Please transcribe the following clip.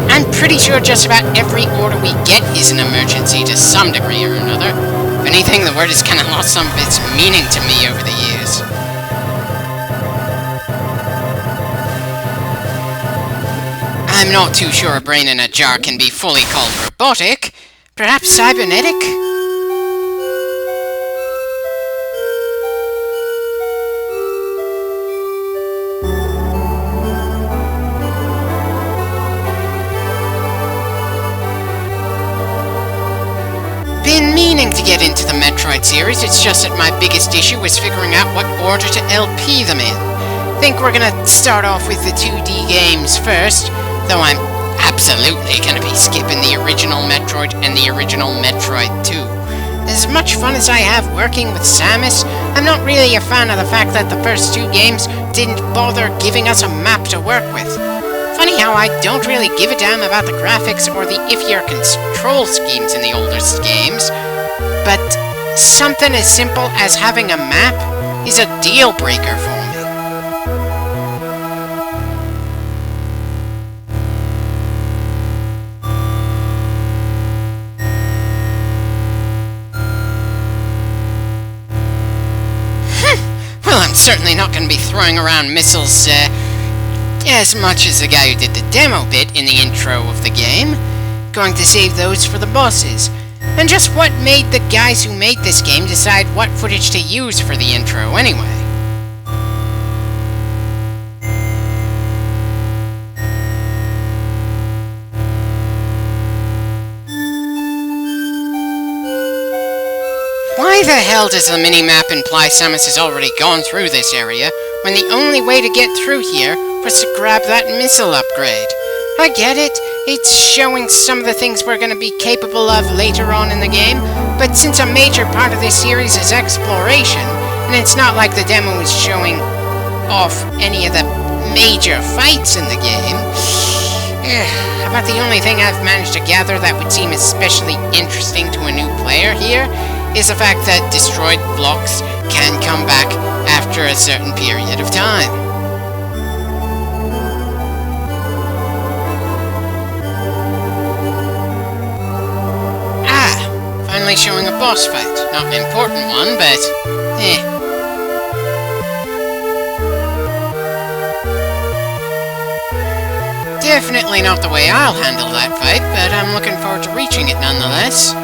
I'm pretty sure just about every order we get is an emergency to some degree or another. If anything, the word has kind of lost some of its meaning to me over the years. I'm not too sure a brain in a jar can be fully called robotic. Perhaps cybernetic? Been meaning to get into the Metroid series, it's just that my biggest issue was figuring out what order to LP them in. Think we're gonna start off with the 2D games first, though I'm absolutely gonna be skipping the original Metroid and the original Metroid 2. As much fun as I have working with Samus, I'm not really a fan of the fact that the first two games didn't bother giving us a map to work with. Funny how I don't really give a damn about the graphics or the iffier control schemes in the oldest games, but something as simple as having a map is a deal breaker for me. Well, I'm certainly not going to be throwing around missiles, as much as the guy who did the demo bit in the intro of the game. Going to save those for the bosses. And just what made the guys who made this game decide what footage to use for the intro anyway? Why the hell does the minimap imply Samus has already gone through this area, when the only way to get through here was to grab that missile upgrade? I get it, it's showing some of the things we're going to be capable of later on in the game, but since a major part of this series is exploration, and it's not like the demo is showing off any of the major fights in the game, about the only thing I've managed to gather that would seem especially interesting to a new player here is the fact that destroyed blocks can come back after a certain period of time. Finally showing a boss fight. Not an important one, but Definitely not the way I'll handle that fight, but I'm looking forward to reaching it nonetheless.